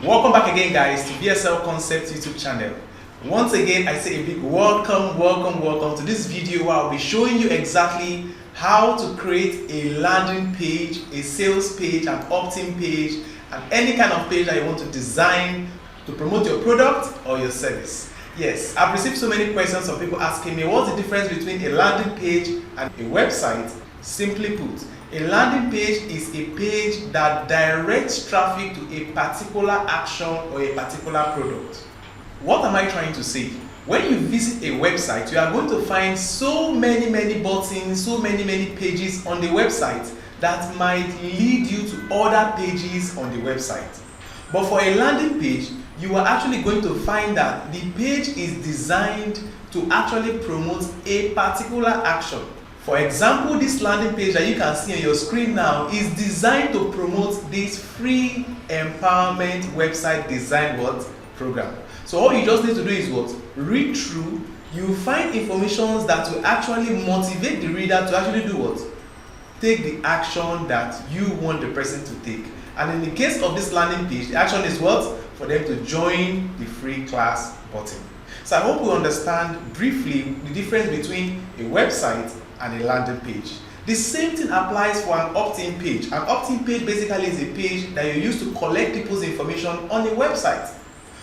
Welcome back again, guys, to V.S.L Concept YouTube channel. Once again, I say a big welcome to this video where I'll be showing you exactly how to create a landing page, a sales page, an opt-in page, and any kind of page that you want to design to promote your product or your service. Yes, I've received so many questions of people asking me what's the difference between a landing page and a website. Simply put, a landing page is a page that directs traffic to a particular action or a particular product. What am I trying to say? When you visit a website, you are going to find so many buttons, so many pages on the website that might lead you to other pages on the website. But for a landing page, you are actually going to find that the page is designed to actually promote a particular action. For example, this landing page that you can see on your screen now is designed to promote this free empowerment website design program. So all you just need to do is read through. You find information that will actually motivate the reader to actually do take the action that you want the person to take. And in the case of this landing page, the action is for them to join the free class button. So I hope you understand briefly the difference between a website and a landing page. The same thing applies for an opt-in page. An opt-in page basically is a page that you use to collect people's information on a website.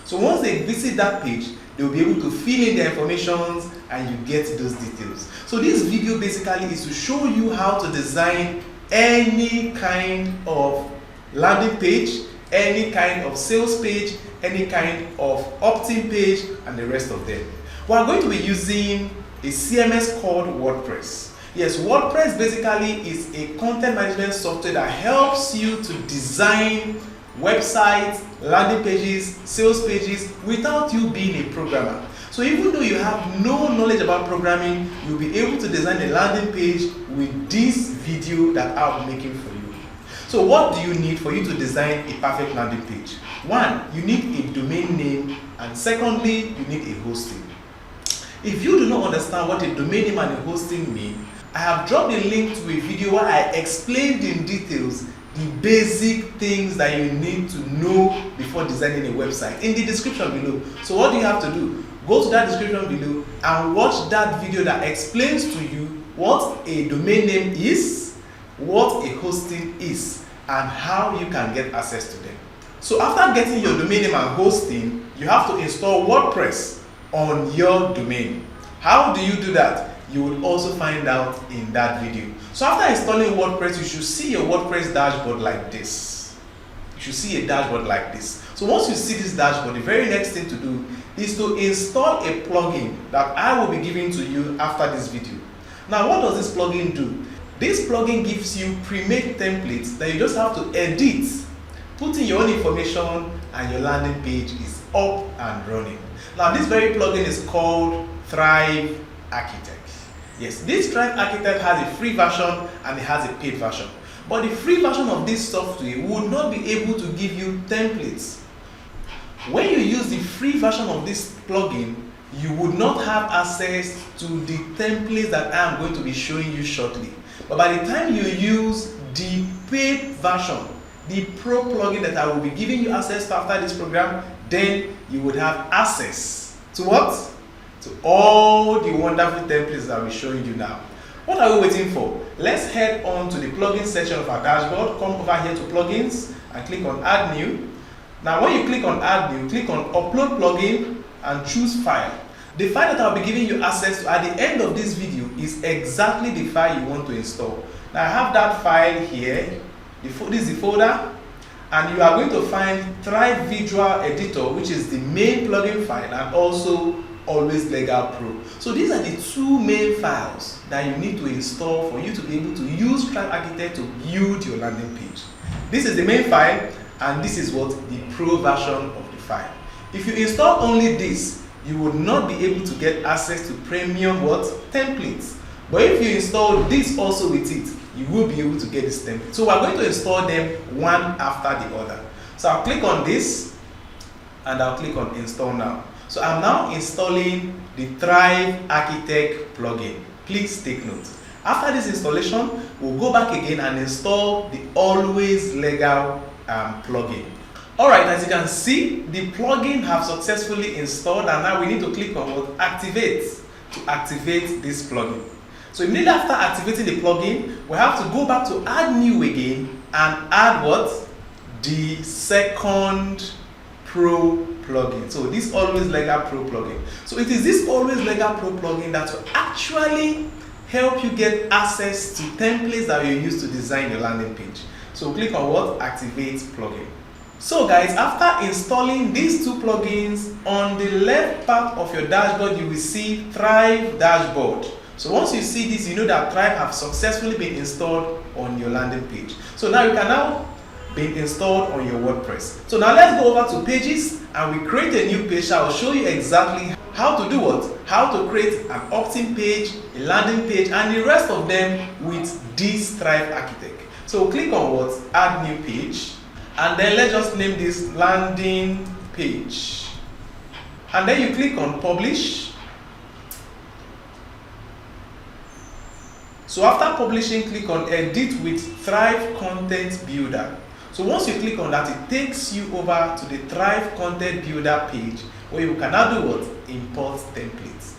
So once they visit that page, they'll be able to fill in their information and you get those details. So this video basically is to show you how to design any kind of landing page, any kind of sales page, any kind of opt-in page, and the rest of them. We are going to be using a CMS called WordPress. Yes, WordPress basically is a content management software that helps you to design websites, landing pages, sales pages without you being a programmer. So even though you have no knowledge about programming, you'll be able to design a landing page with this video that I'll be making for you. So what do you need for you to design a perfect landing page? One, you need a domain name, and secondly, you need a hosting. If you do not understand what a domain name and a hosting mean, I have dropped a link to a video where I explained in details the basic things that you need to know before designing a website in the description below. So what do you have to do? Go to that description below and watch that video that explains to you what a domain name is, what a hosting is, and how you can get access to them. So after getting your domain name and hosting, you have to install WordPress on your domain. How do you do that? You will also find out in that video. So after installing WordPress, you should see your WordPress dashboard like this. You should see a dashboard like this. So once you see this dashboard, the very next thing to do is to install a plugin that I will be giving to you after this video. Now, what does this plugin do? This plugin gives you pre-made templates that you just have to edit, put in your own information, and your landing page is up and running. Now, this very plugin is called Thrive Architect. Yes, this Thrive Architect has a free version and it has a paid version. But the free version of this software would not be able to give you templates. When you use the free version of this plugin, you would not have access to the templates that I am going to be showing you shortly. But by the time you use the paid version, the pro plugin that I will be giving you access to after this program, then you would have access to what? To all the wonderful templates that I'll be showing you now. What are we waiting for? Let's head on to the plugin section of our dashboard. Come over here to plugins and click on add new. Now when you click on add new, click on upload plugin and choose file. The file that I'll be giving you access to at the end of this video is exactly the file you want to install. Now I have that file here. This is the folder, and you are going to find Thrive Visual Editor, which is the main plugin file, and also Always Legal Pro. So these are the two main files that you need to install for you to be able to use Thrive Architect to build your landing page. This is the main file, and this is the pro version of the file. If you install only this, you would not be able to get access to premium templates. But if you install this also with it, you will be able to get this template. So we're going to install them one after the other. So I'll click on this and I'll click on install now. So I'm now installing the Thrive Architect plugin. Please take note. After this installation, we'll go back again and install the Always Legal plugin. Alright, as you can see, the plugin have successfully installed, and now we need to click on what? Activate, to activate this plugin. So immediately after activating the plugin, we have to go back to add new again and add what? The second Pro plugin. So this Always Legal Pro plugin. So it is this Always Legal Pro plugin that will actually help you get access to templates that you use to design your landing page. So click on what? Activate plugin. So guys, after installing these two plugins, on the left part of your dashboard you will see Thrive dashboard. So once you see this, you know that Thrive have successfully been installed on your landing page. So now you can now be installed on your WordPress. So now let's go over to pages and we create a new page. I will show you exactly how to do what? How to create an opt-in page, a landing page, and the rest of them with this Thrive Architect. So click on what? Add new page. And then let's just name this landing page. And then you click on publish. So after publishing, click on edit with Thrive Content Builder. So once you click on that, it takes you over to the Thrive Content Builder page where you can now do what? Import templates.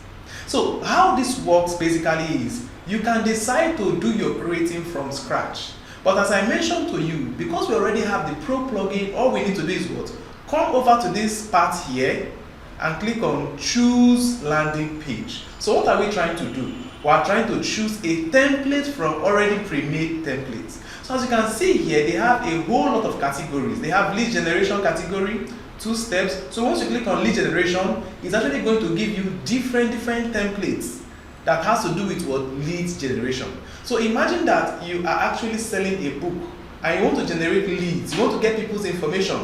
So how this works basically is you can decide to do your creating from scratch. But as I mentioned to you, because we already have the Pro plugin, all we need to do is what? Come over to this part here and click on choose landing page. So what are we trying to do? We are trying to choose a template from already pre-made templates. So as you can see here, they have a whole lot of categories. They have lead generation category, 2 steps. So once you click on lead generation, it's actually going to give you different templates that has to do with what? Lead generation. So imagine that you are actually selling a book and you want to generate leads, you want to get people's information.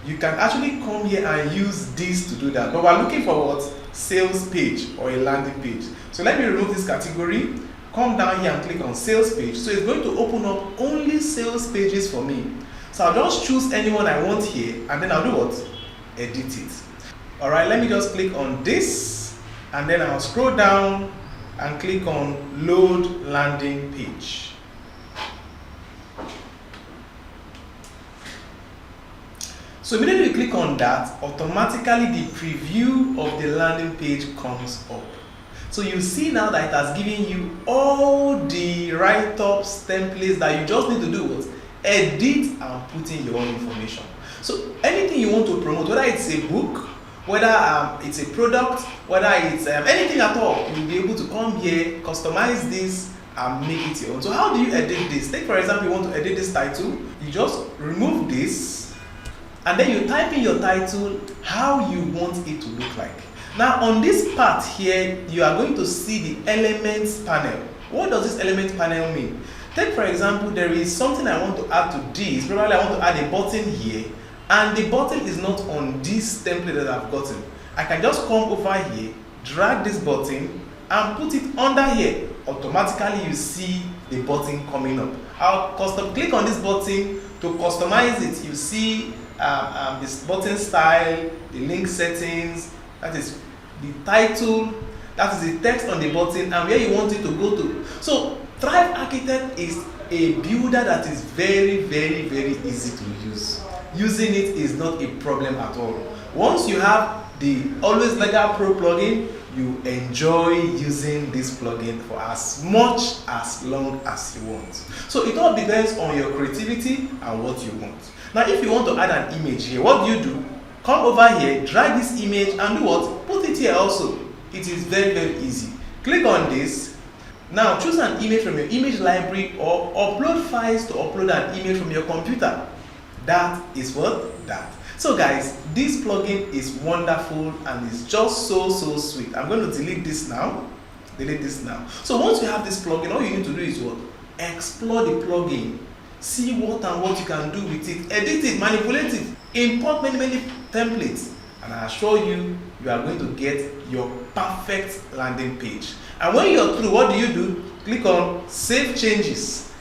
You can actually come here and use this to do that. But we're looking for what? Sales page or a landing page. So let me remove this category, come down here and click on sales page. So it's going to open up only sales pages for me. So I'll just choose anyone I want here and then I'll do what? Edit it. Alright, let me just click on this and then I'll scroll down and click on load landing page. So immediately you click on that, automatically the preview of the landing page comes up. So you see now that it has given you all the write-ups, templates that you just need to do what? Edit and put in your own information. So anything you want to promote, whether it's a book, whether it's a product, whether it's anything at all, you'll be able to come here, customize this and make it your own. So how do you edit this? Take for example, you want to edit this title, you just remove this and then you type in your title how you want it to look like. Now on this part here, you are going to see the elements panel. What does this element panel mean? Take for example, there is something I want to add to this. Probably I want to add a button here. And the button is not on this template that I've gotten. I can just come over here, drag this button and put it under here. Automatically you see the button coming up. I'll click on this button to customize it. You see this button style, the link settings, that is the title, that is the text on the button and where you want it to go to. So Thrive Architect is a builder that is very easy to use. Using it is not a problem at all. Once you have the Always Legal Pro plugin, you enjoy using this plugin for as long as you want. So it all depends on your creativity and what you want. Now if you want to add an image here, what do? Come over here, drag this image and do what? Put it here also. It is very easy. Click on this. Now choose an image from your image library or upload files to upload an image from your computer. That is what? That. So guys, this plugin is wonderful and it's just so sweet. I'm going to delete this now. So once you have this plugin, all you need to do is what? Explore the plugin. See what you can do with it. Edit it, manipulate it, import many templates. And I assure you, you are going to get your perfect landing page. And when you're through, what do? Click on Save Changes.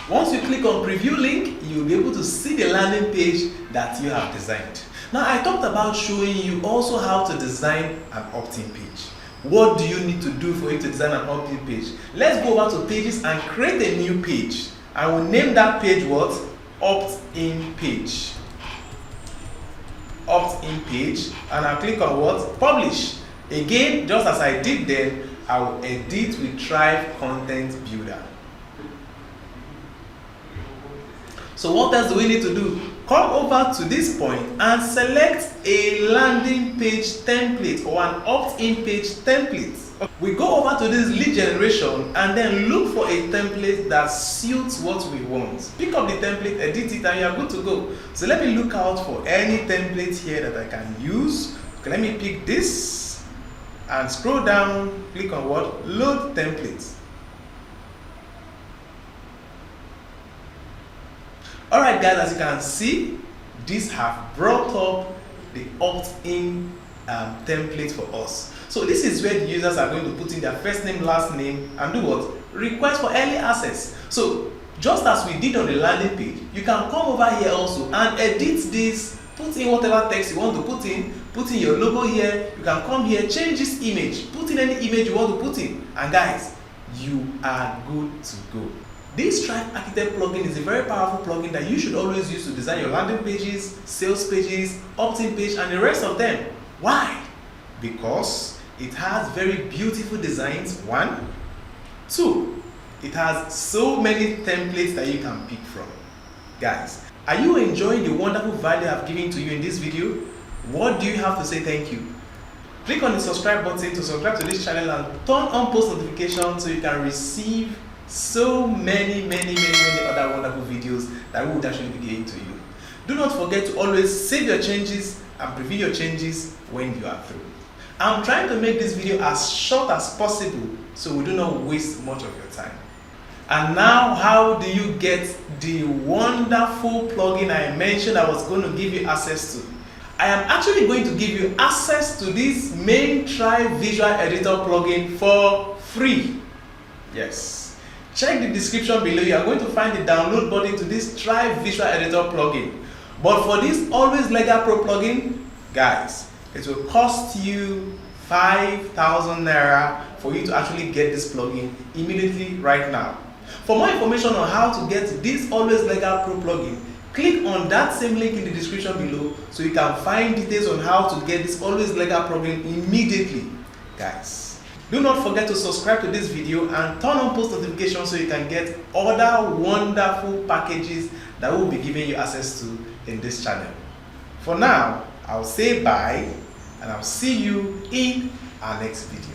Once you click on Preview Link, you'll be able to see the landing page that you have designed. Now, I talked about showing you also how to design an opt-in page. What do you need to do for you to design an opt-in page? Let's go over to Pages and create a new page. I will name that page what? Opt-in page. opt-in page and I'll click on what? Publish. Again, just as I did then, I will edit with Thrive Content Builder. So what else do we need to do? Come over to this point and select a landing page template or an opt-in page template. We go over to this lead generation and then look for a template that suits what we want. Pick up the template, edit it, and you are good to go. So let me look out for any template here that I can use. Okay, let me pick this and scroll down, click on what? Load templates. Alright guys, as you can see, these have brought up the opt-in template for us. So this is where the users are going to put in their first name, last name, and do what? Request for early access. So just as we did on the landing page, you can come over here also and edit this, put in whatever text you want to put in your logo here. You can come here, change this image, put in any image you want to put in, and guys, you are good to go. This Thrive Architect plugin is a very powerful plugin that you should always use to design your landing pages, sales pages, opt-in page, and the rest of them. Why? Because it has very beautiful designs, 1. 2, it has so many templates that you can pick from. Guys, are you enjoying the wonderful value I've given to you in this video? What do you have to say thank you? Click on the subscribe button to subscribe to this channel and turn on post notifications so you can receive so many other wonderful videos that we would actually be giving to you. Do not forget to always save your changes and preview your changes when you are through. I'm trying to make this video as short as possible so we do not waste much of your time. And now, how do you get the wonderful plugin I mentioned I was going to give you access to? I am actually going to give you access to this main Thrive Visual Editor plugin for free. Yes. Check the description below. You are going to find the download button to this Thrive Visual Editor plugin. But for this Always Legal Pro plugin, guys, it will cost you 5,000 Naira for you to actually get this plugin immediately right now. For more information on how to get this Always Legal Pro plugin, click on that same link in the description below so you can find details on how to get this Always Legal plugin immediately. Guys, do not forget to subscribe to this video and turn on post notifications so you can get other wonderful packages that will be giving you access to in this channel. For now, I'll say bye and I'll see you in our next video.